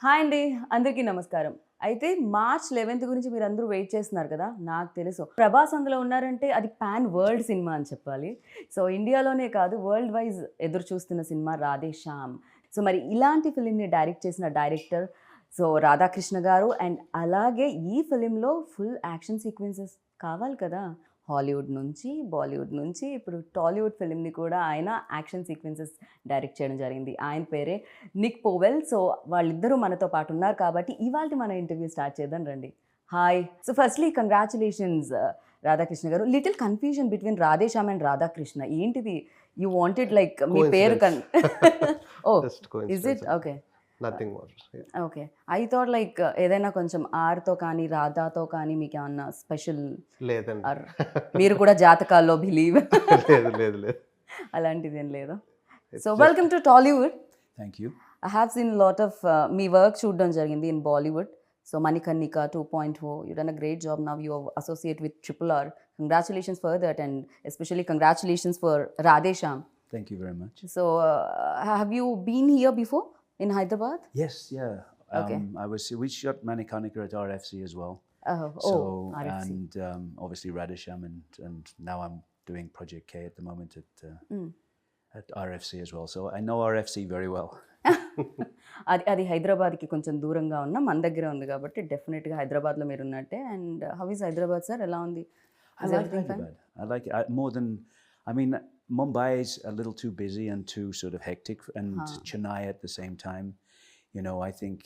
Hi అండి, అందరికీ నమస్కారం. అయితే మార్చ్ 11th గురించి మీరందరూ వెయిట్ చేస్తున్నారు కదా! నాకు తెలుసు. ప్రభాస్ అందులో ఉన్నారంటే అది పాన్ వరల్డ్ సినిమా అని చెప్పాలి. సో, ఇండియాలోనే కాదు వరల్డ్ వైజ్ ఎదురు చూస్తున్న సినిమా 'రాధే శ్యామ్'. సో, మరి ఇలాంటి ఫిల్మ్‌ని డైరెక్ట్ చేసిన డైరెక్టర్ రాధాకృష్ణ గారు అండ్ అలాగే ఈ ఫిల్మ్‌లో ఫుల్ యాక్షన్ సీక్వెన్సెస్ కావాలి కదా! హాలీవుడ్ నుంచి, బాలీవుడ్ నుంచి ఇప్పుడు టాలీవుడ్ ఫిల్మ్‌ని కూడా ఆయన యాక్షన్ సీక్వెన్సెస్ డైరెక్ట్ చేయడం జరిగింది. ఆయన పేరే నిక్ పోవెల్. సో, వాళ్ళిద్దరూ మనతో పాటు ఉన్నారు కాబట్టి ఇవాల్టి మన ఇంటర్వ్యూ స్టార్ట్ చేద్దాం రండి. Hi. So, firstly congratulations Radhakrishna గారు. Little confusion between Radhe Shyam and Radhakrishna. ఏంటిది? యూ వాంటెడ్ లైక్ మీ పేరు oh! Just is it? coincidence. Okay. Nothing more. Yeah. Okay. I thought like ఏదైనా కొంచెం ఆర్‌తో కానీ, రాధాతో కానీ మీకేమన్నా స్పెషల్ లేదండి. ఆర్ మీరు కూడా జాతకాల్లో బిలీవ్ లేదు. అలాంటిదేం లేదా? It's so, just- welcome to Tollywood. Thank you. I have seen a lot of మీ వర్క్ చూడడం జరిగింది in Bollywood. So, 'Manikarnika 2.0' you done a great job. Now you associate with RRR. Congratulations for that and especially congratulations for Radhe Shyam. Thank you very much. So, have you been here before in Hyderabad? Yes, yeah. Okay. We shot Manikarnika at RFC as well. Oh, RFC. And obviously Radhe Shyam and now I'm doing Project K at the moment at RFC as well. So I know RFC very well. అది హైదరాబాద్కి కొంచెం దూరంగా ఉన్న మన దగ్గర ఉంది కాబట్టి డెఫినెట్గా హైదరాబాద్లో మీరు ఉన్నట్టే. And how is Hyderabad sir? ఎలా ఉంది? I like Hyderabad. I like it more than, I mean, Mumbai is a little too busy and too sort of hectic, and Chennai at the same time. You know, I think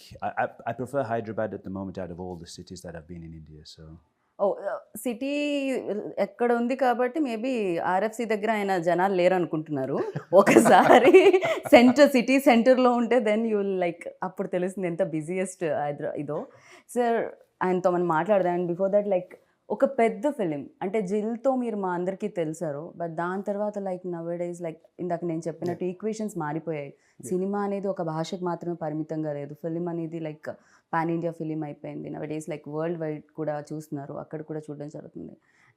I prefer Hyderabad at the moment out of all the cities that I've been in India. So ఓ city ఎక్కడ ఉంది కాబట్టి maybe RFC దగ్గర ఆయన జనాలు లేరు అనుకుంటున్నారు. ఒకసారి సిటీ సెంటర్లో ఉంటే దెన్ యూ లైక్ అప్పుడు తెలుస్తుంది ఎంత బిజియెస్ట్ ఇదో. సార్ ఆయనతో మనం మాట్లాడదాం. అండ్ బిఫోర్ దట్ లైక్ ఒక పెద్ద ఫిలిం అంటే జిల్తో మీరు మా అందరికీ తెలుసారు. బట్ దాని తర్వాత లైక్ నవేడేస్ లైక్ ఇందాక నేను చెప్పినట్టు ఈక్వేషన్స్ మారిపోయాయి. సినిమా అనేది ఒక భాషకు మాత్రమే పరిమితంగా లేదు. ఫిలిం అనేది లైక్ పాన్ ఇండియా ఫిలిం అయిపోయింది. నవేడేస్ లైక్ వరల్డ్ వైడ్ కూడా చూస్తున్నారు, అక్కడ కూడా చూడడం జరుగుతుంది.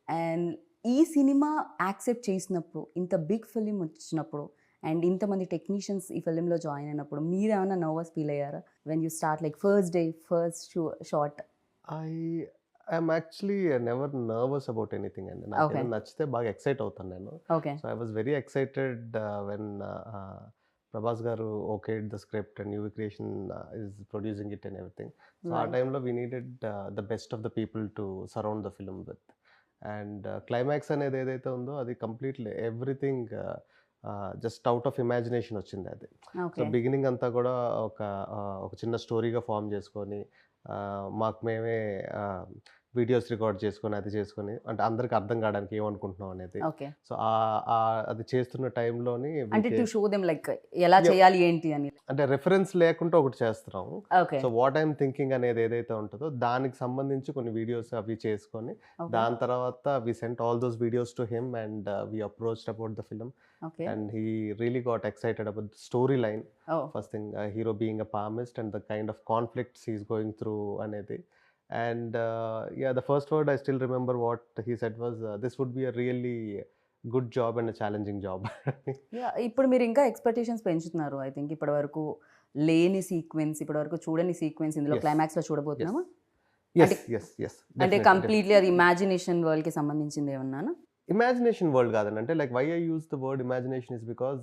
అండ్ ఈ సినిమా యాక్సెప్ట్ చేసినప్పుడు, ఇంత బిగ్ ఫిలిం వచ్చినప్పుడు అండ్ ఇంతమంది టెక్నీషియన్స్ ఈ ఫిలింలో జాయిన్ అయినప్పుడు మీరు ఏమైనా నర్వస్ ఫీల్ అయ్యారా when you start like first day first shot? I'm actually never nervous about anything అండి. నాకు Okay. ఏదైనా నచ్చితే బాగా ఎక్సైట్ అవుతాను నేను. Okay. So I was very excited when Prabhas గారు okay the script and UV creation is producing it and everything. So uh Right. టైంలో we needed the best of the people to surround the film with. And climax అనేది ఏదైతే ఉందో అది completely everything just out of imagination వచ్చింది అది. So okay. Beginning అంతా కూడా ఒక ఒక చిన్న స్టోరీగా ఫామ్ చేసుకొని మాకు మేమే వీడియోస్ రికార్డ్ చేసుకొని అది చేసుకొని అంటే అందరికి అర్థం కావడానికి ఏమనుకుంటున్నాం అనేది. ఓకే. సో అది చేస్తున్న టైంలోని అంటే టు షో దెమ్ లైక్ ఎలా చేయాలి ఏంటి అని. అంటే రెఫరెన్స్ లేకుండా ఒకటి చేస్తున్నాము. Okay. So what I'm thinking అనేది ఏదైతే ఉంటుందో దానికి సంబంధించి కొన్ని వీడియోస్ అవి చేసుకొని దాని తర్వాత we sent all those videos to him and we approached about the film okay. And he really got excited about the story line. Oh first thing hero being a palmist and the kind of conflicts he's going through అనేది. And yeah, the first word I still remember what he said was, this would be a really good job and a challenging job. ఇప్పుడు మీరు ఇంకా expectations పెంచుతున్నారు. I think ఇప్పటి వరకు లేని sequence, ఇప్పటి వరకు చూడని సీక్వెన్స్ ఇందులో Yes. క్లైమాక్స్ లో చూడబోతున్నామా? Yes, అంటే- yes. అంటే Definitely. కంప్లీట్లీ అది ఇమాజినేషన్ వరల్డ్ కి సంబంధించింది ఏమన్నానా? Imagination world కాదండి. అంటే like why I use the word imagination is because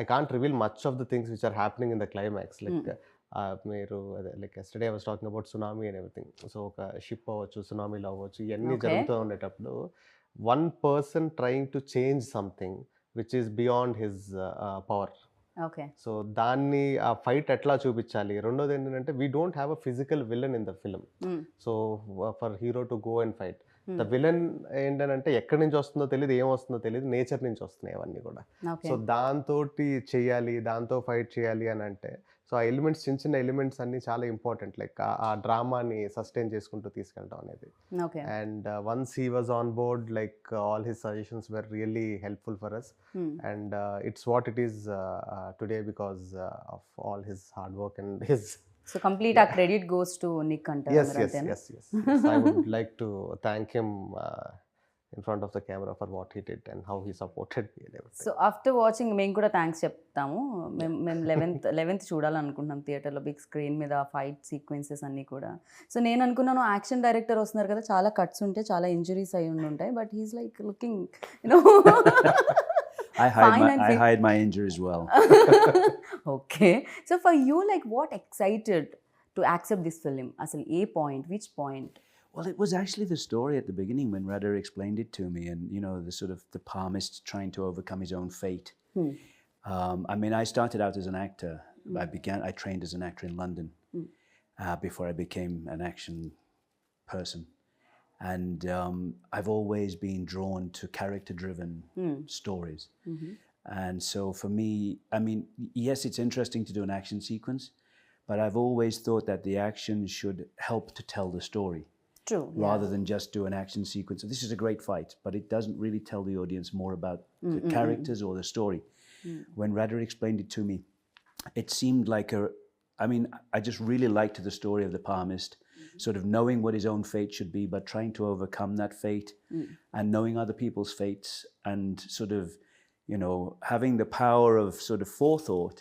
I can't reveal much of the things which are happening in the climax. Like మీరు అదే like yesterday I was talking about tsunami and everything. So ఒక ship అవ్వచ్చు, సునామీలో అవ్వచ్చు, ఇవన్నీ Okay. జరుగుతూ ఉండేటప్పుడు one person trying to change something which is beyond his power. Okay. So దాన్ని ఆ ఫైట్ ఎట్లా చూపించాలి. రెండోది ఏంటంటే we don't have a physical villain in the film. So for hero to go and fight the villain ఏంటంటే ఎక్కడి నుంచి వస్తుందో తెలియదు, ఏం వస్తుందో తెలియదు, నేచర్ నుంచి వస్తున్నాయి అవన్నీ కూడా. ఓకే. సో దాంతో చెయ్యాలి, దాంతో ఫైట్ చేయాలి అని అంటే సో ఆ ఎలిమెంట్స్ చిన్న ఎలిమెంట్స్ అన్ని చాలా ఇంపార్టెంట్. లైక్ ఆ డ్రామాని సస్టైన్ చేసుకుంటూ తీసుకెళ్ళడం అనేది. Okay. And once he was on board like all his suggestions were really helpful for us. And it's what it is today because of all his hard work and his. So complete ఆ credit goes to Nick అంటారు. Yes. I would like to thank him in front of the camera for what he did and how he supported me and everything. So after watching మేము కూడా thanks చెప్తాము. మేము 11th చూడాలనుకుంటున్నాం థియేటర్లో, big screen మీద fight sequences అన్నీ కూడా. So నేను అనుకున్నాను యాక్షన్ డైరెక్టర్ వస్తున్నారు కదా, చాలా కట్స్ ఉంటాయి, చాలా ఇంజరీస్ అయి ఉంటాయి, but he's like looking you know I hide my injuries well. Okay. So for you like what excited to accept this film? అసలు ఏ point, which point? Well, it was actually the story at the beginning when Radhe explained it to me, and you know, the sort of the palmist trying to overcome his own fate. I mean, I started out as an actor. I trained as an actor in London before I became an action person, and I've always been drawn to character-driven stories. And so for me, I mean, yes, it's interesting to do an action sequence, but I've always thought that the action should help to tell the story. True. Rather than just do an action sequence. So this is a great fight, but it doesn't really tell the audience more about the characters or the story. When Radhe explained it to me, it seemed like I just really liked the story of the palmist, sort of knowing what his own fate should be, but trying to overcome that fate and knowing other people's fates and sort of, you know, having the power of sort of forethought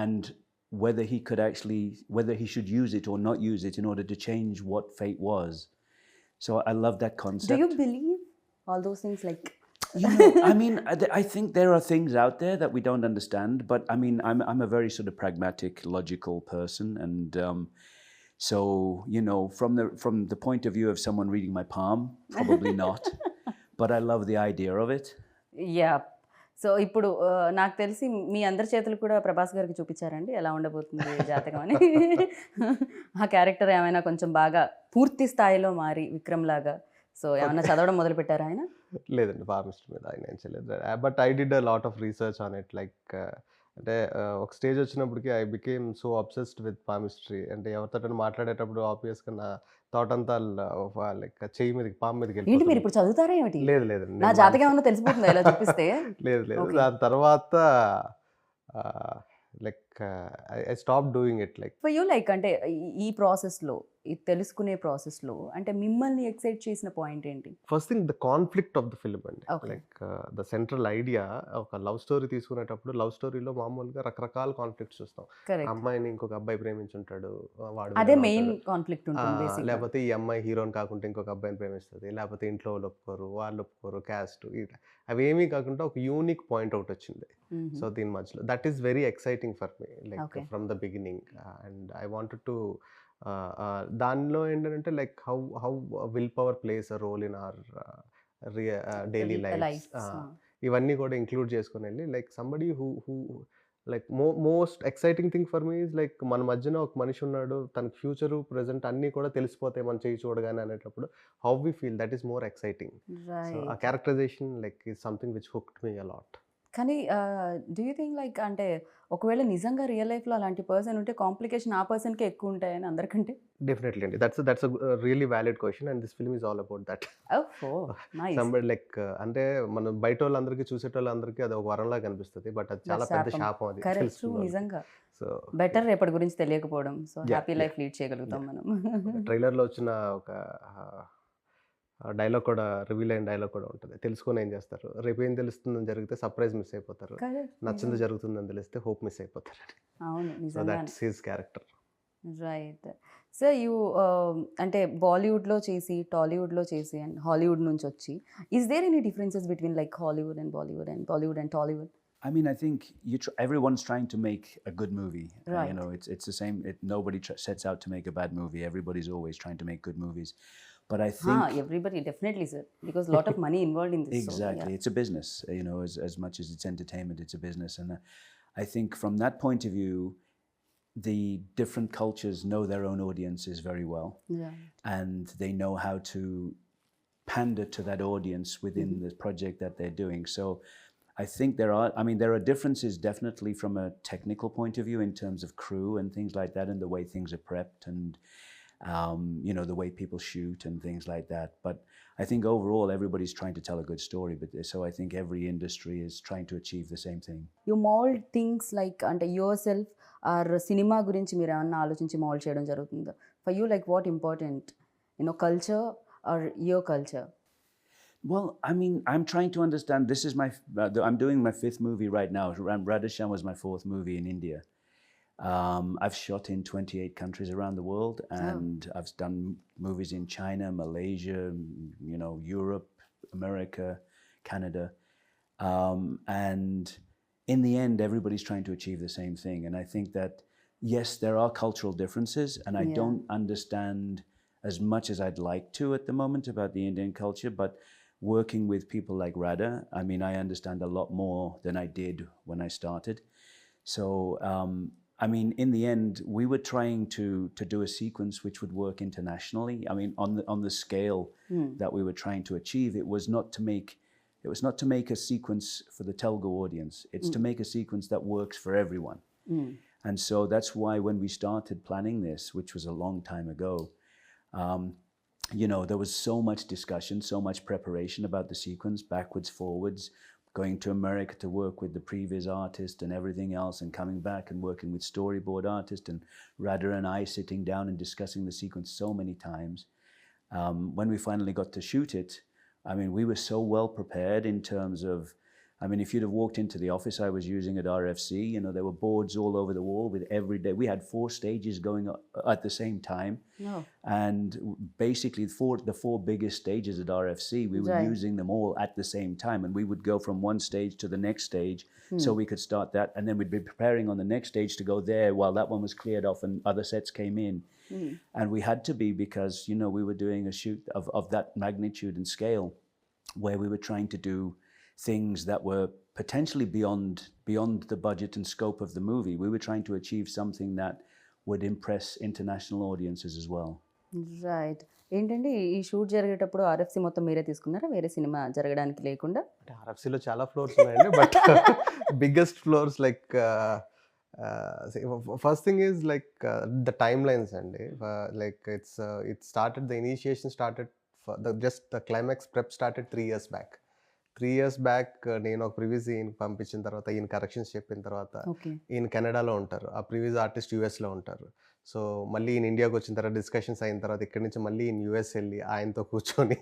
and whether he should use it or not use it in order to change what fate was. So I love that concept. Do you believe all those things? Like, you know, I mean, I think there are things out there that we don't understand, but I mean, I'm a very sort of pragmatic, logical person, and so you know, from the point of view of someone reading my palm, probably not, but I love the idea of it. Yeah. So ఇప్పుడు నాకు తెలిసి మీ అందరి చేతులు కూడా ప్రభాస్ గారికి చూపించారండి ఎలా ఉండబోతుంది జాతకం అని. ఆ క్యారెక్టర్ ఏమైనా కొంచెం బాగా పూర్తి స్థాయిలో మారి విక్రమ్ లాగా, సో ఏమైనా చదవడం మొదలు పెట్టారా ఆయన? లేదండి, ఫార్మిస్ట్ మీద ఆయన ఏం చేయలేదు. But I did a lot of research on it. Like అంటే ఒక స్టేజ్ వచ్చినప్పటికి I became so obsessed with palmistry. అంటే ఎవరితో మాట్లాడేటప్పుడు ఆబ్వియస్గా నా థాట్ అంతా లైక్ చెయ్యి మీదకి, పాము మీదకి ఏంటి మీరు వెళ్ళిపోతుంది. ఇప్పుడు చదువుతారా ఏమిటి? లేదు లేదండి, నా జాతకం ఏమన్నా తెలిసిపోతుందా ఇలా చూపిస్తే? లేదు లేదు. Okay. దాని తర్వాత like I stop doing it. Like for you like అంటే ఈ ప్రాసెస్లో, ఈ తెలుసుకునే ప్రాసెస్లో అంటే మిమ్మల్ని ఎక్సైట్ చేసిన పాయింట్ ఏంటి? First thing the conflict of the film అండి. Okay. Like the central idea, ఒక లవ్ స్టోరీ తీసుకునేటప్పుడు లవ్ స్టోరీలో మామూలుగా రకరకాల కాన్ఫ్లిక్ట్స్ చూస్తాం. కరెక్ట్. అమ్మాయిని ఇంకొక అబ్బాయి ప్రేమించుంటాడు, వాడు అదే విలన్ మెయిన్ అవుతాడు. కాన్ఫ్లిక్ట్ ఉంటుంది బేసిక్గా. లేకపోతే ఈ అమ్మాయి హీరోని కాకుండా ఇంకొక అబ్బాయిని ప్రేమిస్తుంది, లేకపోతే ఇంట్లో వాళ్ళు ఒప్పుకోరు, వాళ్ళు ఒప్పుకోరు, క్యాస్ట్, అవేమీ కాకుండా ఒక యూనిక్ పాయింట్ అవుట్ వచ్చింది. సో దీని మధ్యలో that is very exciting for me, like Okay. From the beginning. And I wanted to దానిలో ఏంటంటే like how will power plays a role in our daily life. ఇవన్నీ కూడా ఇంక్లూడ్ చేసుకొని వెళ్ళి like somebody who like most exciting thing for me is like మన మధ్యన ఒక మనిషి ఉన్నాడు, తన ఫ్యూచరు ప్రెజెంట్ అన్నీ కూడా తెలిసిపోతాయి మనం చేయి చూడగానే అనేటప్పుడు how we feel, that is more exciting. So uh characterisation like is something which hooked me a lot. కానీ డూ యూ థింక్ లైక్ అంటే ఒకవేళ నిజంగా రియల్ లైఫ్లో అలాంటి పర్సన్ ఉంటే కాంప్లికేషన్ ఆ పర్సన్కే ఎక్కువ ఉంటాయని అందరికంటే? డెఫినెట్లీ అండి, that's really valid question and this film is all about that. Nice. Somebody like అంటే మనం బయట వాళ్ళందరికీ చూసేటోళ్ళందరికీ అది ఒక వరంలా కనిపిస్తుంది, బట్ అది చాలా పెద్ద శాపం. అది కరెక్ట్, తెలుస్తుంది వాళ్ళకి. నిజంగా సో బెటర్ రేపటి గురించి తెలియకపోవడం. So Yeah, happy yeah. Life lead చేయగలుగుతాం మనం. ట్రైలర్లో వచ్చిన ఒక డైలాగ్ కూడా, రివీల్ అయిన డైలాగ్ కూడా ఉంటుంది. తెలుసుకొని ఏం చేస్తారు, రేపు ఏం తెలుస్తుందని జరిగితే సర్ప్రైజ్ మిస్ అయిపోతారు, Correct, నచ్చింది జరుగుతుందని తెలిస్తే హోప్ మిస్ అయిపోతారు. అవును సో నిజంగా. That's his character. Right. So you అంటే బాలీవుడ్లో చేసి, టాలీవుడ్లో చేసి అండ్ హాలీవుడ్ నుంచి వచ్చి, is there any differences between like Hollywood and Bollywood and Bollywood and Tollywood? I mean, I think everyone's trying to make a good movie. Right. You know, it's the same. Nobody sets out to make a bad movie. Everybody's always trying to make good movies. But I think Everybody definitely, sir, because lot of money involved in this. exactly, it's a business. You know, as much as it's entertainment, it's a business. And I think from that point of view, the different cultures know their own audiences very well, Yeah. and they know how to pander to that audience within the project that they're doing. So I think there are differences definitely from a technical point of view in terms of crew and things like that, and the way things are prepped, and you know, the way people shoot and things like that. But I think overall everybody's trying to tell a good story. But so I think every industry is trying to achieve the same thing. You mold things like అంటే your self are cinema గురించి మీరు ఏమన్నా ఆలోచించి mould చేయడం జరుగుతుందా? For you like what important, you know, culture or your culture? Well, I mean, I'm trying to understand. This is I'm doing my 5th movie right now. Radhe Shyam was my 4th movie in India. I've shot in 28 countries around the world, and I've done movies in China, Malaysia, Europe, America, Canada. And in the end, everybody's trying to achieve the same thing. And I think that, yes, there are cultural differences, and I don't understand as much as I'd like to at the moment about the Indian culture, but working with people like Radha, I mean, I understand a lot more than I did when I started. So, I mean, in the end, we were trying to do a sequence which would work internationally. I mean, on the scale that we were trying to achieve, it was not to make a sequence for the Telugu audience. It's to make a sequence that works for everyone. And so that's why when we started planning this, which was a long time ago, there was so much discussion, so much preparation about the sequence, backwards, forwards, going to America to work with the previous artist and everything else, and coming back and working with storyboard artist, and Radha and I sitting down and discussing the sequence so many times. When we finally got to shoot it, I mean, we were so well prepared in terms of, I mean, if you'd have walked into the office I was using at RFC, there were boards all over the wall with every day. We had 4 stages going at the same time. No. And basically the 4 biggest stages at RFC, we were using them all at the same time. And we would go from one stage to the next stage so we could start that. And then we'd be preparing on the next stage to go there while that one was cleared off and other sets came in. And we had to be, because, we were doing a shoot of that magnitude and scale, where we were trying to do things that were potentially beyond the budget and scope of the movie. We were trying to achieve something that would impress international audiences as well. Right. ఏంటంటే ఈ shoot జరిగేటప్పుడు RFC మొత్తం మీరే తీసుకున్నారా, వేరే cinema జరగడానికి లేకుండా? అంటే ఆర్ఎఫ్సిలో చాలా ఫ్లోర్స్ ఉన్నాయండి, but biggest flaws like first thing is like the timelines అండి. Like the initiation started the climax prep started 3 years back. 3 years back నేను ఒక ప్రీవియస్ ఈయన పంపించిన తర్వాత, ఈయన కరెక్షన్స్ చెప్పిన తర్వాత, ఈయన కెనడాలో ఉంటారు, ఆ ప్రీవియస్ ఆర్టిస్ట్ యూఎస్లో ఉంటారు. సో మళ్ళీ ఈయన ఇండియాకి వచ్చిన తర్వాత డిస్కషన్స్ అయిన తర్వాత ఇక్కడి నుంచి మళ్ళీ ఈయన యూఎస్ వెళ్ళి ఆయనతో కూర్చొని,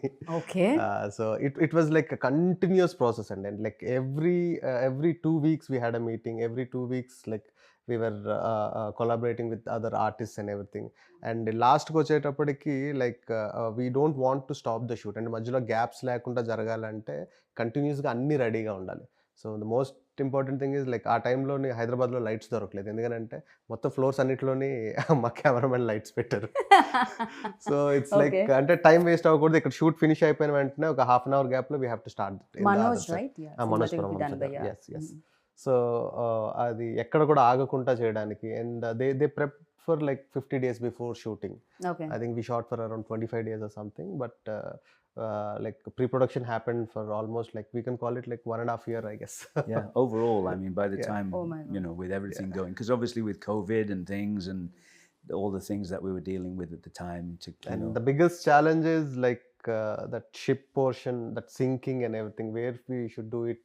so it was like continuous process అండి. And like every 2 weeks we had a meeting, every 2 weeks like we were collaborating with other artists and everything. And లాస్ట్కి వచ్చేటప్పటికి like we don't want to stop the shoot. And మధ్యలో gaps లేకుండా జరగాలంటే కంటిన్యూస్గా అన్నీ రెడీగా ఉండాలి. So the most important thing is like ఆ టైంలోని హైదరాబాద్లో లైట్స్ దొరకలేదు, ఎందుకంటే మొత్తం ఫ్లోర్స్ అన్నిటిలోని మా కెమెరామెన్ లైట్స్ పెట్టారు. సో ఇట్స్ లైక్ అంటే టైం వేస్ట్ అవ్వకూడదు. ఇక్కడ షూట్ ఫినిష్ అయిపోయిన వెంటనే ఒక ½ hour గ్యాప్లో we have to start. Manoj yes. So అది ఎక్కడ కూడా ఆగకుండా చేయడానికి. And they prep for like 50 days before shooting. I think we shot for around 25 days or something, but like pre-production happened for almost like we can call it like 1.5 years, I guess. Yeah, overall, I mean, by the time, with everything going, because obviously with COVID and things and all the things that we were dealing with at the time. The biggest challenge is like that ship portion, that sinking and everything, where we should do it.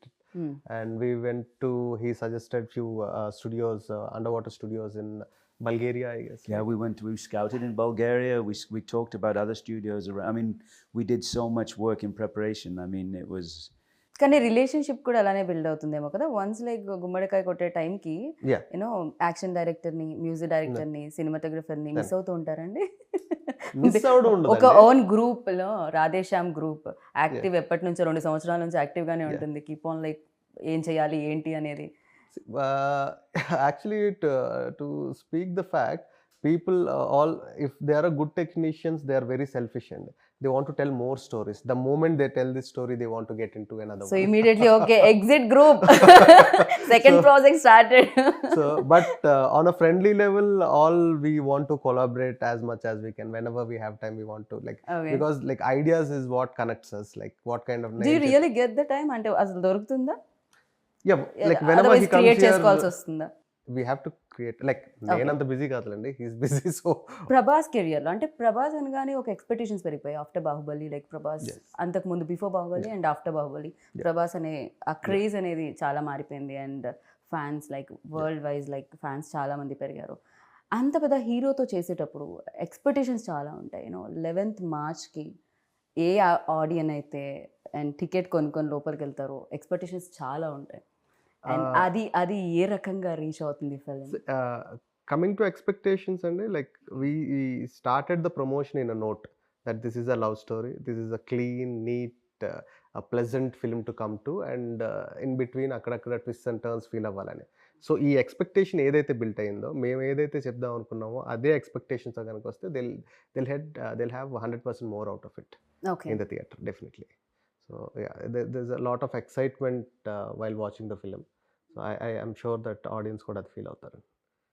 And we went to, he suggested few studios, underwater studios in Bulgaria, I guess. Yeah, we scouted in Bulgaria. We talked about other studios around. I mean, we did so much work in preparation. I mean, it was. కానీ relationship కూడా అలానే build అవుతుందేమో కదా. Once like గుమ్మడికాయ కొట్టే టైంకి action డైరెక్టర్ని, music డైరెక్టర్ని, సినిమాటోగ్రఫర్ని మిస్ అవుతూ ఉంటారండి. ఒక ఓన్ గ్రూప్ లో రాధే శ్యామ్ గ్రూప్ యాక్టివ్ ఎప్పటి నుంచో 2 సంవత్సరాల నుంచి యాక్టివ్ గానే ఉంటుంది. కీప్ ఆన్ లైక్ ఏం చేయాలి ఏంటి అనేది. Actually, to speak the fact, people all, if they are a good technicians, they are very selfish and they want to tell more stories. The moment they tell this story, they want to get into another one. So immediately, okay, exit group. Second project started. So, but on a friendly level, all we want to collaborate as much as we can. Whenever we have time, we want to like, because like ideas is what connects us. Like what kind of. Do you really get the time? Ante asalu dorugtunda? Yeah, like whenever he comes create చేసుకోవాల్సి వస్తుందా? We have to create, like నేనంత busy కాదులండి, he's busy. So Prabhas career లో అంటే ప్రభాస్ అనగానే ఒక expectations పెరిగిపోయాయి after Baahubali. Like Prabhas అంతకు ముందు before Baahubali and after Baahubali Prabhas అనే ఆ క్రేజ్ అనేది చాలా మారిపోయింది. And fans like world wise like fans చాలా మంది పెరిగారు. అంత పెద్ద హీరోతో చేసేటప్పుడు ఎక్స్పెక్టేషన్స్ చాలా ఉంటాయి. 11th March ఏ ఆడియన్ అయితే అండ్ టికెట్ కొనుక్కొని లోపలికి వెళ్తారో ఎక్స్పెక్టేషన్స్ చాలా ఉంటాయి. అండ్ అది ఏ రకంగా రీచ్ అవుతుంది film? Coming to expectations and like we started the promotion in a note that this is a love story, this is a clean, neat, a pleasant film to come to, and in between akkadakada twists and turns feel avvalani. So ఈ expectation ఏదైతే built అయిందో, మేము ఏదైతే చెప్దాం అనుకున్నామో అదే expectations కనుక వస్తే they'll have 100% more out of it okay. in the theater, definitely. So yeah, there's a lot of excitement while watching the film. So I am sure that audience కూడా అది ఫీల్ అవుతారు.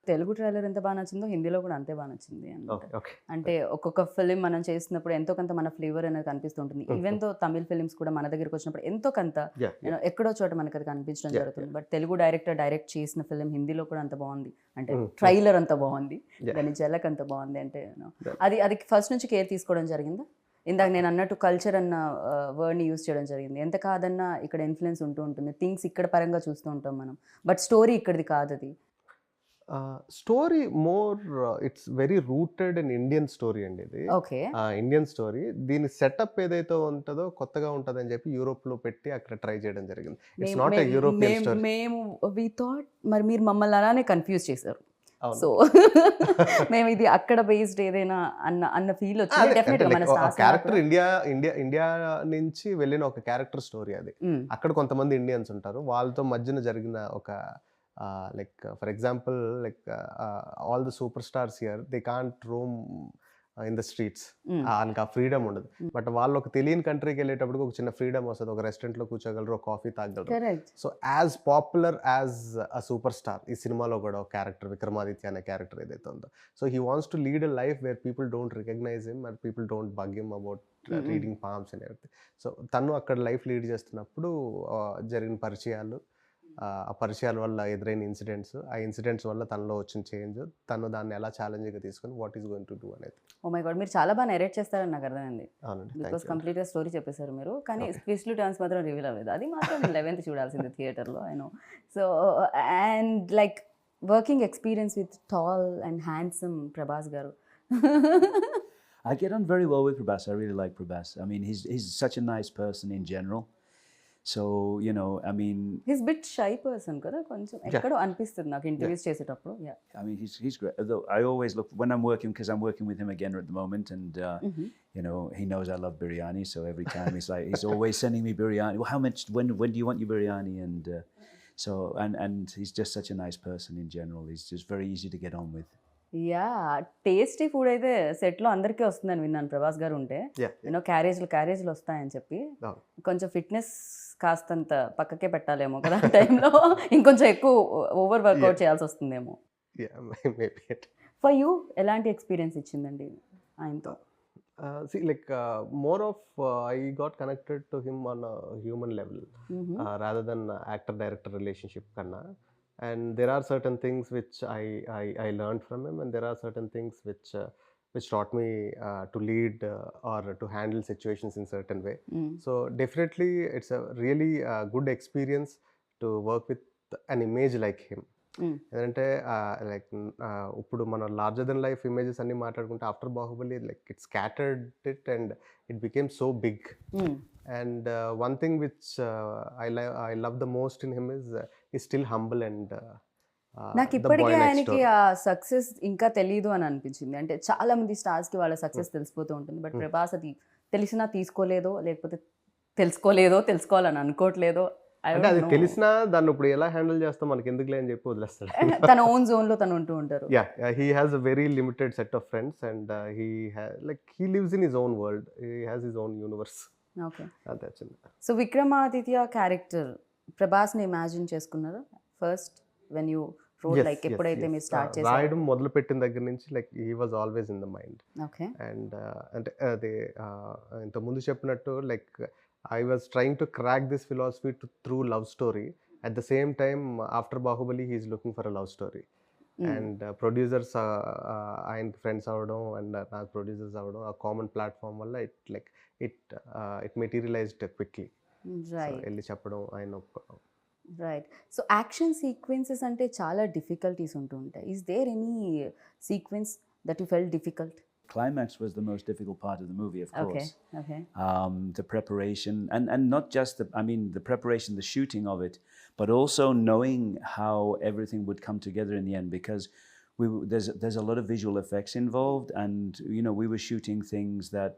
తెలుగు ట్రైలర్ ఎంత బాగా నచ్చిందో హిందీలో కూడా అంతే బాగా నచ్చింది అన్నమాట. ఓకే. అంటే ఒక్కొక్క ఫిలిం మనం చేసినప్పుడు ఎంతో కొంత మన ఫ్లేవర్ అనేది కనిపిస్తుంటుంది. ఈవెన్ తో తమిళ్ ఫిలిమ్స్ కూడా మన దగ్గరికి వచ్చినప్పుడు ఎంతో కొంత ఎక్కడో చోట మనకి అది కనిపించడం జరుగుతుంది. బట్ తెలుగు డైరెక్ట్ చేసిన ఫిలిం హిందీలో కూడా అంత బాగుంది అంటే ట్రైలర్ అంత బాగుంది, దాని జలక్ అంత బాగుంది అంటే అది ఫస్ట్ నుంచి కేర్ తీసుకోవడం జరిగిందా? ఇందాక నేను అన్నట్టు కల్చర్ అన్న వర్డ్ని యూజ్ చేయడం జరిగింది. ఎంత కాదన్నా ఇక్కడ ఇన్ఫ్లుయెన్స్ ఉంటూ ఉంటుంది, థింగ్స్ ఇక్కడ పరంగా చూస్తూ ఉంటాం మనం, బట్ స్టోరీ ఇక్కడిది కాదు. అది story more it's very rooted in Indian story అండి. ఇది ఓకే. Indian story. దీని సెటప్ ఏదైతే ఉంటుందో కొత్తగా ఉంటుంది అని చెప్పి యూరోప్ లో పెట్టి అక్కడ ట్రై చేయడం జరిగింది. It's not a European story. మేము వి థాట్ మరి మీరు మమ్మల్ని అలానే కన్ఫ్యూజ్ చేశారు. సో మేము ఇది అక్కడ బేస్డ్ ఏదైనా అన్న ఫీల్ వచ్చింది. డెఫినెట్గా మన క్యారెక్టర్ ఇండియా నుంచి వెళ్ళిన ఒక క్యారెక్టర్ స్టోరీ అది. అక్కడ కొంతమంది ఇండియన్స్ ఉంటారు, వాళ్ళతో మధ్యన జరిగిన ఒక like for example like all the superstars here, they can't roam in the streets. అంక ఫ్రీడమ్ ఉండదు. బట్ వాళ్ళు ఒక తెలియని కంట్రీకి వెళ్ళేటప్పుడు ఒక చిన్న ఫ్రీడమ్ వస్తుంది. ఒక రెస్టారెంట్ లో కూర్చోగలరు, ఒక కాఫీ తాగలరు. So as popular as a superstar ఈ సినిమాలో కూడా ఒక క్యారెక్టర్ విక్రమాదిత్య అనే క్యారెక్టర్ ఏదైతే ఉందో, so he wants to lead a life where people don't recognise him and people don't bug him about reading palms and everything. So తను అక్కడ life lead చేస్తున్నప్పుడు జరిగిన పరిచయాలు, ఆ పరిచయాల వల్ల ఎదురైన ఇన్సిడెంట్స్, ఆ ఇన్సిడెంట్స్ వల్ల తనలో వచ్చిన చేంజ్, తను దాన్ని ఎలా ఛాలెంజ్గా తీసుకొని what is going to do అనేది. ఓ మై గాడ్, మీరు చాలా బాగా నెరేట్ చేస్తారని నాకు అర్థమైంది. అవునండి, బికాస్ కంప్లీట్గా స్టోరీ చెప్పేశారు మీరు, కానీ ట్విస్ట్లు టర్న్స్ మాత్రం రివీల్ అవ్వలేదు. అది మాత్రం 11th చూడాల్సింది థియేటర్లో, I know. So and like working experience with tall and handsome Prabhas గారు. I get on very well with Prabhas. I really like Prabhas. I mean, he's such a nice person in general. So, you know, I mean, he's bit shy person kada koncham ekkado anpistundi నాకు interviews చేసేటప్పుడు. Yeah, I mean, he's great. Although I always look when I'm working, because I'm working with him again at the moment, and you know, he knows I love biryani, so every time he's always sending me biryani. Well, how much, when do you want your biryani? And so and he's just such a nice person in general. He's just very easy to get on with. Yeah, tasty food అయితే సెట్లో అందరికీ వస్తుందని విన్నాను ప్రభాస్ గారు ఉంటే. You know క్యారేజ్లు వస్తాయని చెప్పి కొంచెం ఫిట్నెస్ కాస్తంత పక్కకే పెట్టాలేమో కదా టైంలో, ఇంకొంచెం ఎక్కువ ఓవర్ వర్కౌట్ చేయాల్సి వస్తుందేమో. ఫర్ యూ ఎలాంటి ఎక్స్పీరియన్స్ ఇచ్చిందండి ఆయనతో? See, like more of I got connected to him on a human level rather than actor-director relationship kanna. And there are certain things which I learned from him, and there are certain things which taught me to lead or to handle situations in certain way. So definitely it's a really good experience to work with an image like him. ఎందుకంటే like ఇప్పుడు మనం larger than life images అన్ని మాట్లాడుకుంటే after Baahubali like it scattered it and it became so big. And one thing which I love the most in him is still humble and నాకు ఇప్పటికీ ఆయనకి ఆ success ఇంకా తెలియదు అని అనిపించింది. అంటే చాలా మంది స్టార్స్కి వాళ్ళ సక్సెస్ తెలిసిపోతూ ఉంటుంది, బట్ ప్రభాస్ అది తెలిసినా తీసుకోలేదో, లేకపోతే తెలుసుకోవాలని అనుకోవట్లేదో. అంటే అది తెలిసినా దాన్ని ఇప్పుడు ఎలా హ్యాండిల్ చేస్తాం మనకి ఎందుకులే అని చెప్పి వదిలేస్తాడు. తన ఓన్ జోన్ లో తను ఉంటూ ఉంటారు. Yeah, he has a very limited set of friends and he lives in his own world, he has his own universe. Okay, అంతే చిన్న. సో విక్రమాదిత్య క్యారెక్టర్ ప్రభాస్ని ఇమాజిన్ చేసుకున్నారా first when you roll? Like ఎప్పుడైతే మీరు స్టార్ట్ చేశారు రాయడం మొదలు పెట్టిన దగ్గర నుంచి like he was always in the mind. Okay, and అంటే అదే ఇంత ముందు చెప్పినట్టు like I was trying to crack this philosophy through love story. At the same time, after Bahubali, he is looking for a love story. And producers, ఆయన friends అవ్వడం and నాకు producers అవ్వడం, ఆ కామన్ ప్లాట్ఫామ్ వల్ల it materialised quickly. వెళ్ళి చెప్పడం ఆయన ఒప్పుకోవడం. రైట్. సో యాక్షన్ సీక్వెన్సెస్ అంటే చాలా డిఫికల్టీస్ ఉంటూ ఉంటాయి. Is there any sequence that you felt difficult? Climax was the most difficult part of the movie, of course. Okay. The preparation, and not just the preparation, the shooting of it, but also knowing how everything would come together in the end, because there's a lot of visual effects involved, and we were shooting things that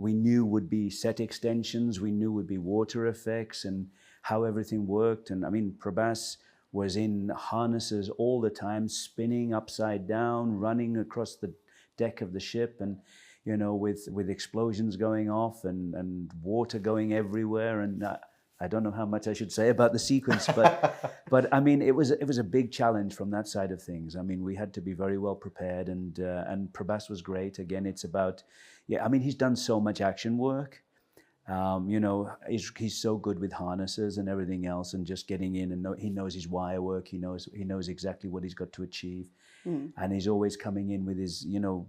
we knew would be set extensions, we knew would be water effects, and how everything worked. And Prabhas was in harnesses all the time, spinning upside down, running across the deck of the ship, and with explosions going off and water going everywhere. And I don't know how much I should say about the sequence, but it was a big challenge from that side of things. We had to be very well prepared, and Prabhas was great. Again, it's about he's done so much action work. He's so good with harnesses and everything else, and just getting in, and he knows his wire work. He knows exactly what he's got to achieve, and he's always coming in with his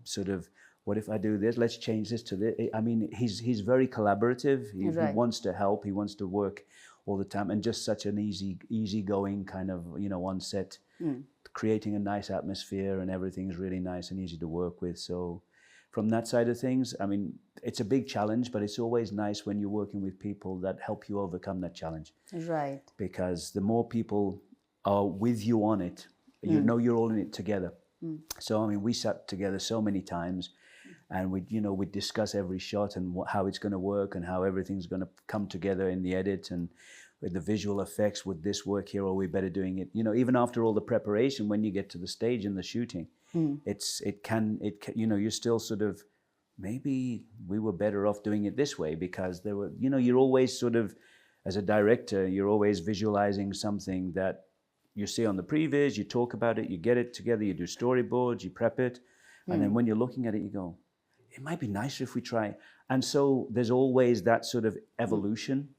sort of, what if I do this? Let's change this to this. He's very collaborative. He wants to help. He wants to work all the time, and just such an easygoing kind of on set, creating a nice atmosphere, and everything's really nice and easy to work with. So from that side of things, it's a big challenge, but it's always nice when you're working with people that help you overcome that challenge. Right. Because the more people are with you on it, you're all in it together. So we sat together so many times, and we'd discuss every shot and how it's going to work, and how everything's going to come together in the edit, and with the visual effects, would this work here, or are we better doing it? Even after all the preparation, when you get to the stage and the shooting, it can you're still sort of, maybe we were better off doing it this way, because there were, you're always sort of, as a director, you're always visualizing something that you see on the previs, you talk about it, you get it together, you do storyboards, you prep it, and then when you're looking at it, you go, it might be nicer if we try. And so there's always that sort of evolution.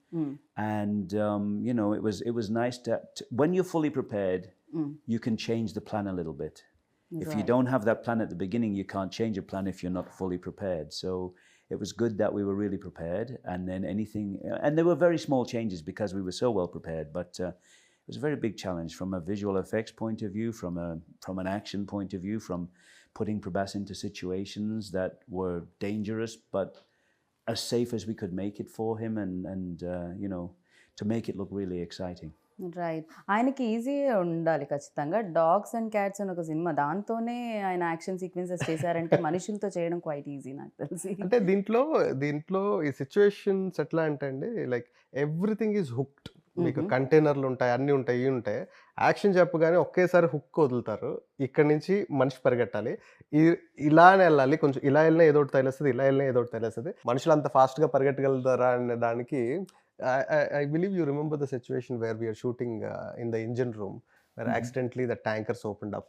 And it was nice to when you're fully prepared, you can change the plan a little bit. If you don't have that plan at the beginning, you can't change a plan if you're not fully prepared. So it was good that we were really prepared, and then and there were very small changes because we were so well prepared, but it was a very big challenge from a visual effects point of view, from an action point of view, from putting Prabhas into situations that were dangerous, but as safe as we could make it for him, and to make it look really exciting. Right. ఆయనకి ఈజీగా ఉండాలి ఖచ్చితంగా. Dogs and cats అని ఒక cinema, దాంతోనే ఆయన action sequences చేశారంటే మనుషులతో చేయడం క్వైట్ ఈజీ నాకు తెలిసి. అంటే దీంట్లో ఈ సిచ్యువేషన్స్ ఎట్లా అంటే అండి, లైక్ ఎవ్రీథింగ్ ఈజ్ హుక్డ్. మీకు కంటైనర్లు ఉంటాయి, అన్నీ ఉంటాయి, ఇవి ఉంటాయి. యాక్షన్ చెప్పగానే ఒకేసారి హుక్ వదులుతారు. ఇక్కడి నుంచి మనిషి పరిగెట్టాలి, ఇలానే వెళ్ళాలి, కొంచెం ఇలా వెళ్ళినా ఏదో ఒకటి తగిలేస్తుంది, ఇలా వెళ్ళినా ఏదో ఒకటి తగిలేస్తుంది. మనుషులు అంత ఫాస్ట్గా పరిగెట్టగలుగుతారా అనే దానికి, I believe you remember the situation where we are shooting in the engine room, where accidentally the tankers opened up.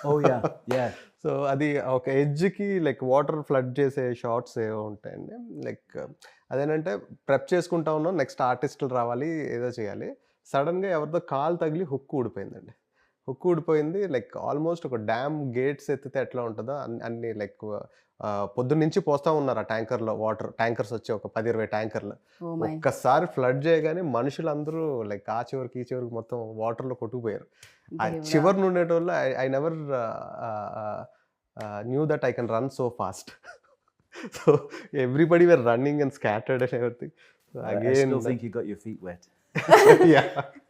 Oh yeah. So అది ఒక ఎడ్జ్కి లైక్ వాటర్ ఫ్లడ్ చేసే షార్ట్స్ ఏవో ఉంటాయండి. లైక్ అదేనంటే ప్రెప్ చేసుకుంటా ఉన్నాం, నెక్స్ట్ ఆర్టిస్టులు రావాలి, ఏదో చేయాలి. సడన్గా ఎవరితో కాలు తగిలి హుక్ ఊడిపోయిందండి. హుక్ ఊడిపోయింది. లైక్ ఆల్మోస్ట్ ఒక డ్యామ్ గేట్స్ ఎత్తితే ఎట్లా ఉంటుందో అన్ని లైక్ పొద్దున్నుంచి పోస్తూ ఉన్నారు ఆ ట్యాంకర్లో వాటర్. ట్యాంకర్స్ వచ్చి ఒక 10-20 ట్యాంకర్లు ఒక్కసారి ఫ్లడ్ చేయగానే మనుషులందరూ లైక్ ఆ చివరికి ఈ చివరికి మొత్తం వాటర్లో కొట్టుకుపోయారు. ఆ చివరి నుండేటోళ్ళు I never knew that I can run so fast. So everybody were running and scattered and everything. I still think you got your feet wet.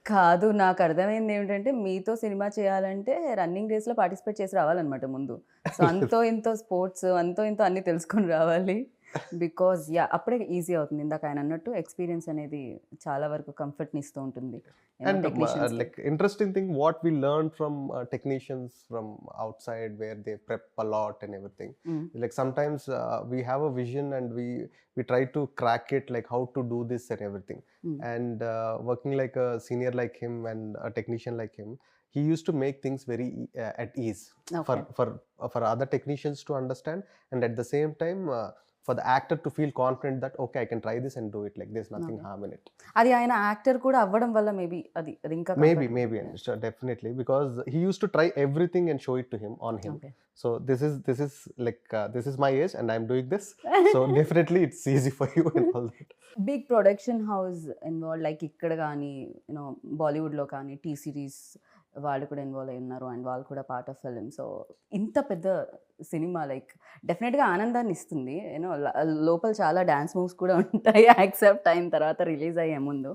కాదు, నాకు అర్థమైంది ఏమిటంటే, మీతో సినిమా చేయాలంటే రన్నింగ్ రేస్లో పార్టిసిపేట్ చేసి రావాలన్నమాట ముందు. సో అంతో ఇంతో స్పోర్ట్స్, అంతో ఇంతో అన్నీ తెలుసుకొని రావాలి. బికాజ్ అప్పుడే ఈజీ అవుతుంది. ఇందాక ఆయన అన్నట్టు ఎక్స్పీరియన్స్ అనేది చాలా వరకు కంఫర్ట్ని ఇస్తూ ఉంటుంది. And like interesting thing, what we learned from technicians from outside, where they prep a lot and everything. Like sometimes we have a vision and we try to crack it, like how to do this and everything. And working like a senior like him and a technician like him, he used to make things very at ease for other technicians to understand, and at the same time for the actor to feel confident that okay, I can try this and do it, like there's nothing harm in it. అది ఆయన actor కూడా అవ్వడం వల్ల maybe అది ఇంకా maybe definitely, because he used to try everything and show it to him on him. So this is like this is my age and I'm doing this, so definitely it's easy for you and all that. Big production house involve, like ఇక్కడ కానీ బాలీవుడ్లో కానీ T series వాళ్ళు కూడా involve అయి ఉన్నారు and వాళ్ళు కూడా పార్ట్ ఆఫ్ ఫిలిం. సో ఇంత పెద్ద సినిమా లైక్ డెఫినెట్గా ఆనందాన్ని ఇస్తుంది. యూనో లోపల చాలా డ్యాన్స్ మూవ్స్ కూడా ఉంటాయి యాక్సెప్ట్ అయిన తర్వాత, రిలీజ్ అయ్యే ముందు.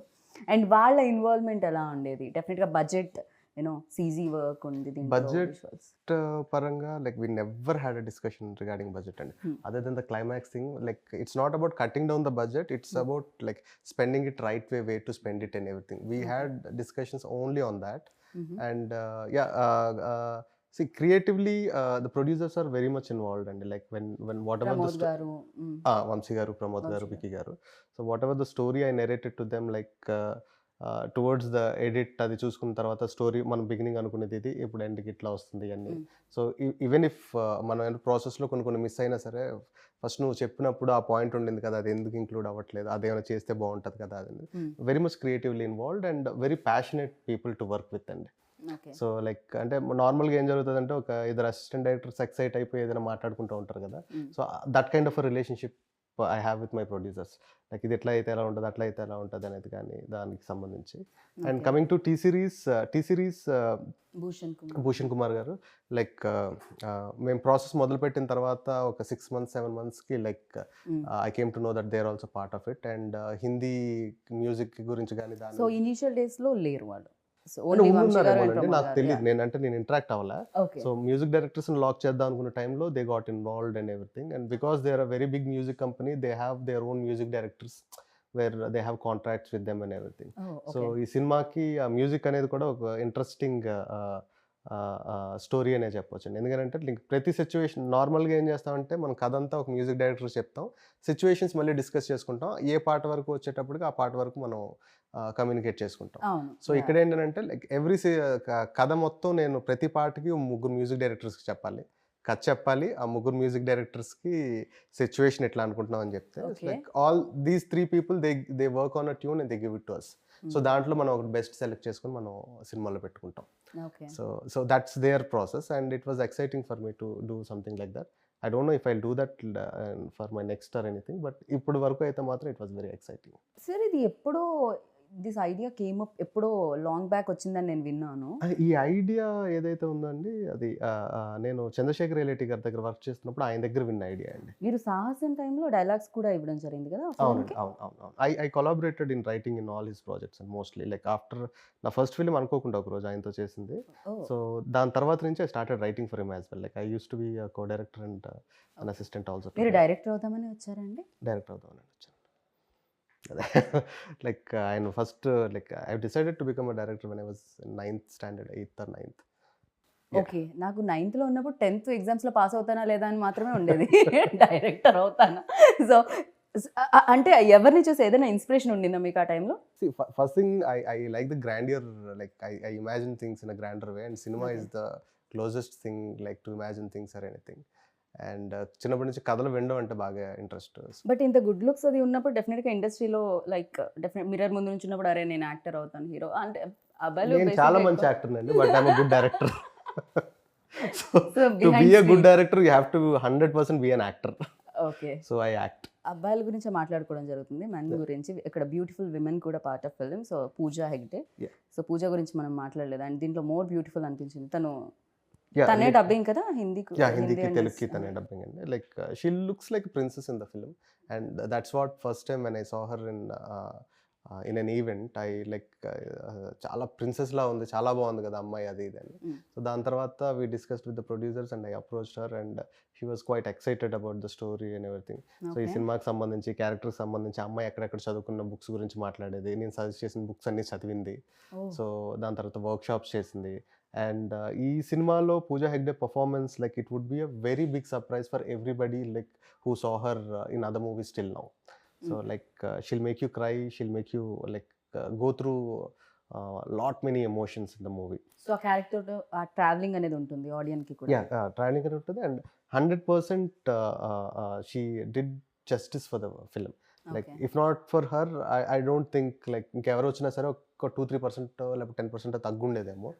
అండ్ వాళ్ళ ఇన్వాల్వ్మెంట్ ఎలా ఉండేది? డెఫినెట్గా బడ్జెట్, యూనో సీజీ వర్క్ ఉంది దీంట్లో. Budget visuals. పరంగా like we never had a discussion regarding budget అండి. Other than the climax thing, like it's not about cutting down the budget, it's about like spending it right way to spend it and everything. We had discussions only on that. And see creatively the producers are very much involved, and like when whatever Pramod గారు, Vamsi garu, Pramod garu, Vicky garu, so whatever the story I narrated to them, like towards the edit అది చూసుకున్న తర్వాత story మనం beginning అనుకునేది ఇది ఇప్పుడు ఎండ్కి ఇట్లా వస్తుంది అన్నీ. సో ఈవెన్ ఇఫ్ మనం ప్రాసెస్లో కొన్ని మిస్ అయినా సరే, ఫస్ట్ నువ్వు చెప్పినప్పుడు ఆ పాయింట్ ఉండింది కదా, అది ఎందుకు ఇంక్లూడ్ అవ్వట్లేదు, అదేమైనా చేస్తే బాగుంటుంది కదా, అది very much creatively involved and very passionate people to work with అండి. సో లైక్ అంటే నార్మల్గా ఏం జరుగుతుంది అంటే, ఒక ఇద్దరు అసిస్టెంట్ డైరెక్టర్స్ ఎక్సైట్ అయిపోయి ఏదైనా మాట్లాడుకుంటూ ఉంటారు కదా. So that kind of a relationship I have with my producers. Like ఇది ఎట్లా అయితే ఎలా ఉంటుంది, అట్లా అయితే ఎలా ఉంటుంది అనేది కానీ దానికి సంబంధించి. And coming to T Series Bhushan Kumar garu, like మేము ప్రాసెస్ మొదలుపెట్టిన తర్వాత ఒక 6 months 7 monthsకి like I came to know that they are also part of it. And Hindi music గురించి కానీ దాని సో ఇనిషియల్ డేస్లో లేరు వాళ్ళు, నాకు తెలియదు, నేను ఇంటరాక్ట్ అవ్వాలా. సో మ్యూజిక్ డైరెక్టర్స్ లాక్ చేద్దాం అనుకున్న టైంలో they got involved and everything. And because they are a very big music company, they have their own music directors where they have contracts with them and everything. So ఈ సినిమాకి ఆ music అనేది కూడా ఒక interesting story అనే చెప్పొచ్చు. ఎందుకంటే ప్రతి సిచ్యువేషన్ నార్మల్గా ఏం చేస్తామంటే, మనం కథ అంతా ఒక మ్యూజిక్ డైరెక్టర్ చెప్తాం, సిచ్యువేషన్స్ మళ్ళీ డిస్కస్ చేసుకుంటాం, ఏ పాట వరకు వచ్చేటప్పటికి ఆ పాట వరకు మనం కమ్యూనికేట్ చేసుకుంటాం. సో ఇక్కడ ఏంటంటే లైక్ ఎవ్రీ కథ మొత్తం నేను ప్రతి పాటకి 3 మ్యూజిక్ డైరెక్టర్స్కి చెప్పాలి, కథ చెప్పాలి, ఆ 3 మ్యూజిక్ డైరెక్టర్స్కి సిచ్యువేషన్ ఎట్లా అనుకుంటున్నాం అని చెప్తే, like all these 3 people they work on a tune and they give it to us. So దాంట్లో మనం ఒక బెస్ట్ సెలెక్ట్ చేసుకొని మనం సినిమాలో పెట్టుకుంటాం. So that's their process and it was exciting for me to do something like that. I don't know if I'll do that for my next or anything, but ఇప్పుడు వరకు అయితే మాత్రం it was very exciting. Sir ఇది ఎప్పుడో this idea came up, ఎప్పుడో long back వచ్చిందని నేను విన్నాను. ఈ ఐడియా ఏదైతే ఉందండి, అది నేను చంద్రశేఖర్ ఎలేటి గారి దగ్గర వర్క్ చేస్తున్నప్పుడు ఆయన దగ్గర విన్న ఐడియా అండి. మీరు సాహసం టైంలో డైలాగ్స్ కూడా ఇవ్వడం జరిగింది కదా? అవునండి, అవును. I collaborated in writing in all his projects and mostly like after నా ఫస్ట్ ఫిల్మ్ అనుకోకుండా ఒక రోజు ఆయనతో చేసింది. సో దాని తర్వాత నుంచి I started writing for him as well. Like I use to be co director and an assistant also. మీరు డైరెక్టర్ అవుదామని వచ్చారండి? డైరెక్టర్ అవుదామని వచ్చాను. లైక్ ఆయన first like I decided to become a director when I was 9th standard, 8th or 9th. Okay, నాకు 9th లో ఉన్నప్పుడు 10th ఎగ్జామ్స్లో పాస్ అవుతానా లేదా అని మాత్రమే ఉండేది, డైరెక్టర్ అవుతానా. సో అంటే ఎవరిని చూసి ఏదైనా ఇన్స్పిరేషన్ ఉండిందా మీకు ఆ టైంలో? First thing I like the grandeur, like I imagine things in a grander way, and cinema is the closest thing like to imagine things or anything. And చిన్నప్పటి నుంచి కథలు వినడం అంటే బాగా ఇంట్రెస్ట్. బట్ ఇంత గుడ్ లుక్స్ అది ఉన్నప్పుడు డెఫినెట్గా ఇండస్ట్రీలో లైక్ డెఫినెట్ మిర్రర్ ముందు నుంచి ఉన్నప్పుడు అరే నేను యాక్టర్ అవుతాను, హీరో అంటే అబ్బాయిలు నేను చాలా మంచి యాక్టర్ అండి, but I'm a good director. So to be a good director you have to 100% be an actor. Okay, so I act. అబ్బాయిల గురించి మాట్లాడుకోవడం జరుగుతుంది, మెన్ గురించి. ఇక్కడ బ్యూటిఫుల్ విమెన్ కూడా part of film. So Pooja Hegde, so Pooja గురించి మనం మాట్లాడలేదు అండ్ దీంట్లో మోర్ బ్యూటిఫుల్ అనిపించింది. తనే డబ్బింగ్ కదా హిందీకి? హిందీకి తెలుగుకి తనే డబ్బింగ్ అండి. Like she looks like princess in the film and that's what first time when I saw her in an event I like చాలా ప్రిన్సెస్ లా ఉంది, చాలా బాగుంది కదా అమ్మాయి అది ఇది అని. సో దాని తర్వాత we discussed with the producers and I approached her and she was quite excited about the story and everything. So ఈ సినిమాకి సంబంధించి, క్యారెక్టర్కి సంబంధించి అమ్మాయి ఎక్కడెక్కడ చదువుకున్న బుక్స్ గురించి మాట్లాడేది, నేను సజెస్ట్ చేసిన బుక్స్ అన్ని చదివింది. సో దాని తర్వాత వర్క్ షాప్స్ చేసింది. అండ్ ఈ సినిమాలో Pooja Hegde performance like it would be a very big surprise for everybody like who saw her in other movies till now. So like she'll make you cry, she'll make you like go through lot many emotions in the movie. So a character traveling అనేది ఉంటుంది audience కి కూడా. Yeah, traveling అనేది ఉంటుంది and 100% she did justice for the film. Like if not for her I don't think like ఇంకెవరు వచ్చినా సరే ఒక 2-3% లేకపోతే 10% తగ్గుండేదేమో.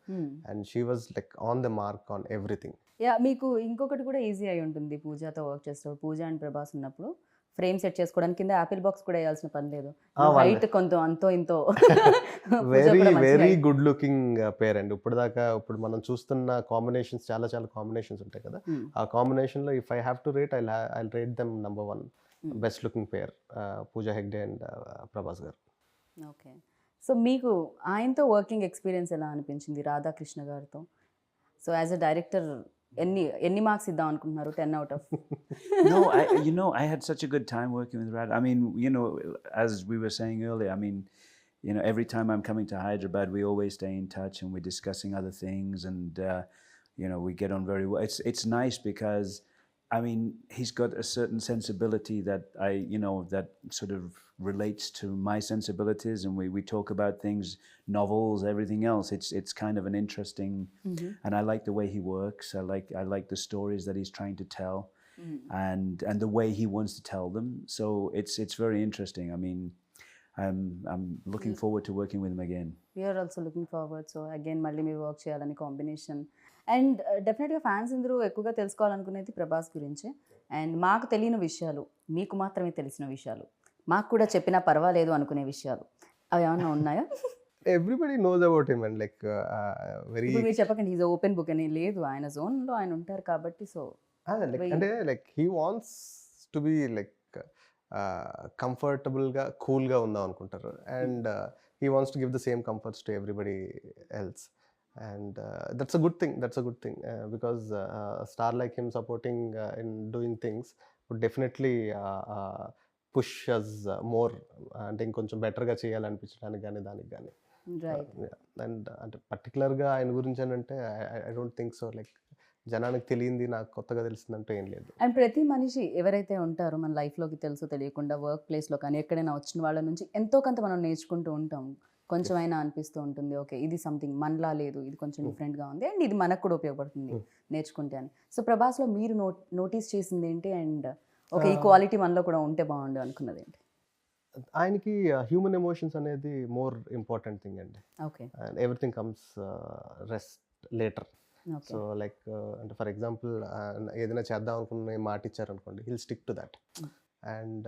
And she was like on the mark on everything. Yeah, మీకు ఇంకొకటి కూడా ఈజీ అయి ఉంటుంది పూజాతో వర్క్ చేస్తారు. పూజ అండ్ ప్రభాస్ ఉన్నప్పుడు ఫ్రేమ్ సెట్ చేసుకోవడానికి కింద యాపిల్ బాక్స్ కూడా వేయాల్సిన పని లేదు. వాళ్ళే. హైట్ కొంత అంతో ఇంతో పూజ వెరీ కూడా మంచి వెరీ height. గుడ్ లుకింగ్ పేర్ అండి. ఇప్పుడు మనం చూస్తున్న కాంబినేషన్స్ చాలా కాంబినేషన్స్ ఉంటాయి కదా. Hmm. ఆ కాంబినేషన్లో if I have to rate I rate them number 1 best looking pair, Pooja Hegde and Prabhas గారు. ఓకే. సో మీకు ఆయనతో వర్కింగ్ ఎక్స్పీరియన్స్ ఎలా అనిపించింది రాధాకృష్ణ గారితో? సో యాజ్ అ డైరెక్టర్ ఎన్ని మార్క్స్ ఇద్దాం అనుకుంటున్నారు 10 out of? No, I had such a good time working with Radhe. I mean, as we were saying earlier, I mean, every time I'm coming to Hyderabad, we always stay in touch and we're discussing other things, and we get on very well. It's nice because, I mean, he's got a certain sensibility that that sort of relates to my sensibilities, and we talk about things, novels, everything else. It's kind of an interesting, and I like the way he works. I like the stories that he's trying to tell, and the way he wants to tell them. So it's very interesting. I mean, I'm looking forward to working with him again. We're also looking forward. So again మళ్ళీ మీరు work చేయాలని combination. And డెఫినెట్గా fans అందరూ ఎక్కువగా తెలుసుకోవాలనుకునేది ప్రభాస్ గురించే. And మాకు తెలియని విషయాలు, మీకు మాత్రమే తెలిసిన విషయాలు, మాకు కూడా చెప్పినా పర్వాలేదు అనుకునే విషయాలు అవి ఏమన్నా ఉన్నాయా? Everybody knows about him and like very ఇప్పుడు మీరు చెప్పకండి ఈజ్ ఓపెన్ బుక్ అని. లేదు, ఆయన జోన్లో ఆయన ఉంటారు కాబట్టి. సో అంటే like he wants to be like కంఫర్టబుల్గా కూల్గా ఉందాం అనుకుంటారు, and he wants to give the same comforts to everybody else, and that's a good thing because a star like him supporting in doing things would definitely push us more, అంటే ఇంకొంచెం బెటర్గా చేయాలనిపించడానికి కానీ దానికి కానీ. రైట్. అండ్ అంటే పర్టికులర్గా ఆయన గురించి అని అంటే I don't think so. Like జనానికి తెలియంది నాకు కొత్తగా తెలిసిందంటే ఏం లేదు. అండ్ ప్రతి మనిషి ఎవరైతే ఉంటారో మన లైఫ్లోకి తెలుసో తెలియకుండా వర్క్ ప్లేస్లో కానీ ఎక్కడైనా వచ్చిన వాళ్ళ నుంచి ఎంతో కొంత మనం నేర్చుకుంటూ ఉంటాం. కొంచెం అయినా అనిపిస్తూ ఉంటుంది, ఓకే ఇది సంథింగ్ మనలా లేదు, ఇది కొంచెం డిఫరెంట్గా ఉంది, అండ్ ఇది మనకు కూడా ఉపయోగపడుతుంది నేర్చుకుంటే అని. సో ప్రభాస్లో మీరు నోటీస్ చేసింది ఏంటి? అండ్ ఓకే ఈ క్వాలిటీ మనలో కూడా ఉంటే బాగుండు అనుకున్నది ఏంటి? ఆయనకి హ్యూమన్ ఎమోషన్స్ అనేది మోర్ ఇంపార్టెంట్ థింగ్ అండి. Okay. And everything comes rest later. So like అంటే ఫర్ ఎగ్జాంపుల్ ఏదైనా చేద్దాం అనుకున్న మాట ఇచ్చారనుకోండి, he'll stick to that, and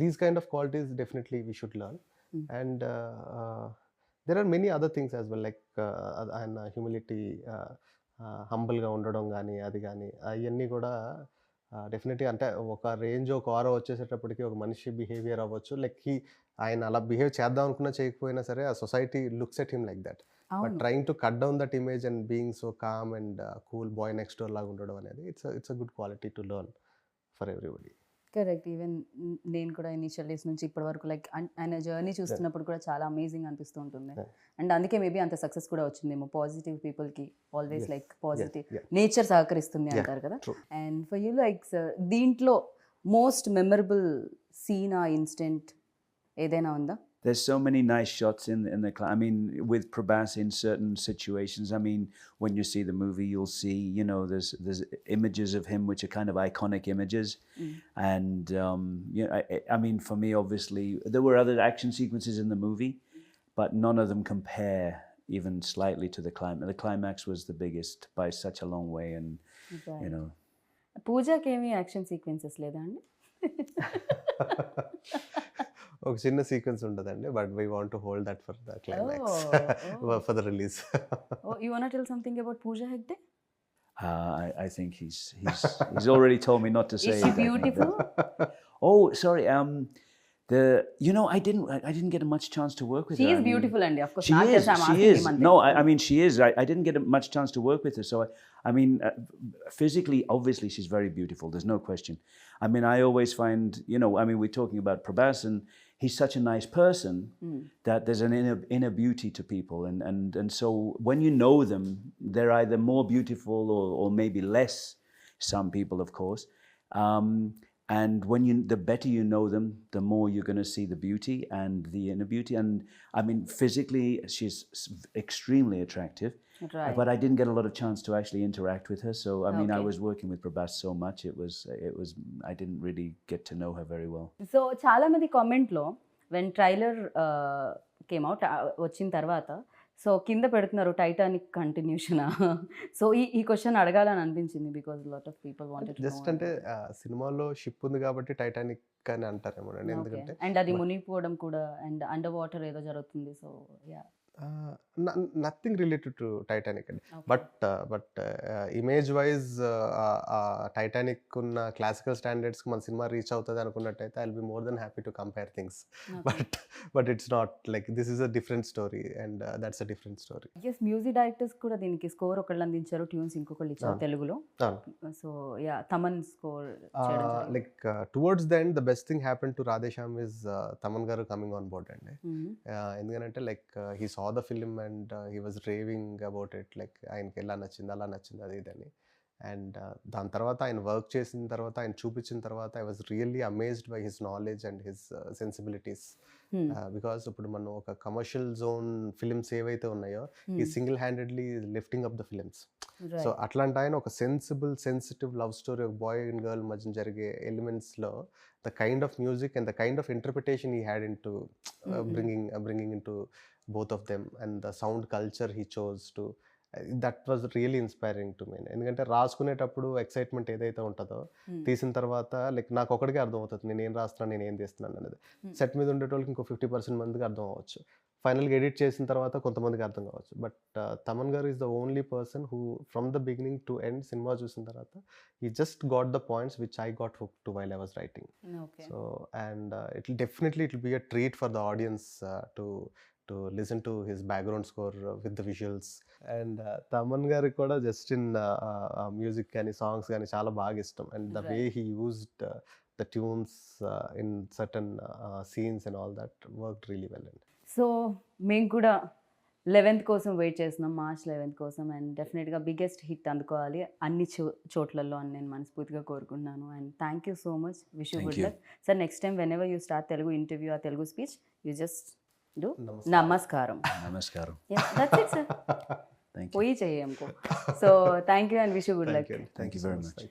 these kind of qualities definitely we should learn. And there are many other things as well, like ఆయన humility, హంబుల్గా ఉండడం కానీ అది కానీ అవన్నీ కూడా డెఫినెట్లీ అంటే ఒక రేంజ్ ఒక ఆరో వచ్చేసేటప్పటికి ఒక మనిషి బిహేవియర్ అవ్వచ్చు, లైక్ ఆయన అలా బిహేవ్ చేద్దాం అనుకున్నా చేయకపోయినా సరే ఆ society looks at him like that. But trying to cut down that image and being so calm and cool bye next door లాగా ఉండడం అనేది it's a good quality to learn for everybody. Correct. Even నేను కూడా initial days నుంచి ఇప్పటి వరకు like ఆయన journey చూస్తున్నప్పుడు కూడా చాలా అమేజింగ్ అనిపిస్తూ ఉంటుంది. అండ్ అందుకే మేబీ అంత సక్సెస్ కూడా వచ్చిందేమో. పాజిటివ్ పీపుల్కి ఆల్వేస్ లైక్ పాజిటివ్ నేచర్ సహకరిస్తుంది అంటారు కదా. అండ్ ఫర్ యూ లైక్ దీంట్లో మోస్ట్ మెమరబుల్ సీన్ ఆ ఇన్సిడెంట్ ఏదైనా ఉందా? There's so many nice shots in the I mean, with Prabhas in certain situations. I mean, when you see the movie, you'll see, there's images of him which are kind of iconic images. And, I mean, for me, obviously, there were other action sequences in the movie, but none of them compare even slightly to the climax. The climax was the biggest by such a long way, and, పూజకి ఏమి action sequences లేదా అండి? ఒక చిన్న sequence ఉంటుందండి, but we want to hold that for the climax for the release. You want to tell something about Pooja Hegde? I think he's already told me not to say. Is she that. beautiful? Oh, sorry. I didn't get much chance to work with her. She is I mean, beautiful, and of course, she not is. just I'm She asking is. him. No, I mean she is. I didn't get much chance to work with her. So I mean, physically, obviously, she's very beautiful. There's no question. I mean, I always find, I mean, we're talking about Prabhas, and he's such a nice person that there's an inner beauty to people, and so when you know them, they're either more beautiful or maybe less. Some people, of course. And the better you know them, the more you're going to see the beauty and the inner beauty. And I mean, physically, she's extremely attractive. Right. But I didn't get a lot of chance to actually interact with her. So I mean, I Okay. was working with Prabhas so much. It was. I didn't really get to know her very well. So చాలా మంది కామెంట్లో when trailer came out వచ్చిన తర్వాత so కింద పెడుతున్నారు Titanic కంటిన్యూషనా. So ఈ question అడగాలని అనిపించింది because lot of people wanted to just అంటే సినిమాలో షిప్ ఉంది కాబట్టి టైటానిక్ అని అంటారేమో అండి, ఎందుకంటే అండ్ అది మునిగిపోవడం కూడా అండ్ అండర్ వాటర్ ఏదో జరుగుతుంది. So yeah nothing related to Titanic అండి. బట్ ఇమేజ్ వైజ్ టైటానిక్ ఉన్న క్లాసికల్ స్టాండర్డ్స్కి మన సినిమా రీచ్ అవుతుంది అనుకున్నట్టయితే I will be more than happy to compare things. But it's not like this is a different story and that's a different story. Yes music directors కూడా దీనికి score ఒకళ్ళు అందించారు, ట్యూన్స్ ఇంకొకళ్ళు ఇచ్చారు తెలుగులో. So yeah Thaman score like towards the end the best thing happen to Radhe Shyam is Thaman గారు coming on board అండి. ఎందుకంటే like he saw the film and he was raving about it, like ఆయనకి ఎలా నచ్చింది అలా నచ్చింది అది ఇదని. అండ్ దాని తర్వాత ఆయన వర్క్ చేసిన తర్వాత ఆయన చూపించిన తర్వాత I was really amazed by his knowledge and his sensibilities. Because ఇప్పుడు మనం ఒక కమర్షియల్ జోన్ ఫిలిమ్స్ ఏవైతే ఉన్నాయో ఈ single handedly lifting up the films. So అట్లాంటి ఆయన ఒక సెన్సిటివ్ లవ్ స్టోరీ, ఒక బాయ్ అండ్ గర్ల్ మధ్య జరిగే ఎలిమెంట్స్లో the kind of music and the kind of interpretation he had in to bringing into both of them and the sound culture he chose to, that was really inspiring to me. ఎందుకంటే రాసుకునేటప్పుడు excitement ఏదైతే ఉంటుందో తీసిన తర్వాత like నాకు ఒకటికే అర్థం అవుతుంది నేను ఏం రాస్తున్నాను నేను ఏం తీస్తున్నాను అనేది. సెట్ మీద ఉండేటోళ్ళకి ఇంకో 50% మందికి అర్థం అవ్వచ్చు, ఫైనల్గా ఎడిట్ చేసిన తర్వాత కొంతమందికి అర్థం కావచ్చు. బట్ తమన్ గారు is the only person who from the beginning to end cinema చూసిన తర్వాత he just got the points which I got hooked to while I was writing. So and it will be a treat for the audience to listen to his background score with the visuals. And Thaman గారి కూడా just in music కానీ songs కానీ చాలా బాగా ఇష్టం. And the way he used the tunes in certain scenes and all that worked really well. So మేము కూడా 11th కోసం వెయిట్ చేస్తున్నాం, March 11th కోసం. అండ్ డెఫినెట్గా బిగ్గెస్ట్ హిట్ అందుకోవాలి అన్ని చోట్లలో అని నేను మనస్ఫూర్తిగా కోరుకుంటున్నాను. And thank you so much, wish you good luck sir. Next time whenever you start Telugu interview uh Telugu speech you just do నమస్కారం. Namaskaram. That's it sir. Thank you. పోయి చెయ్యి हमको. So thank you and wish you good luck. Thank you very much.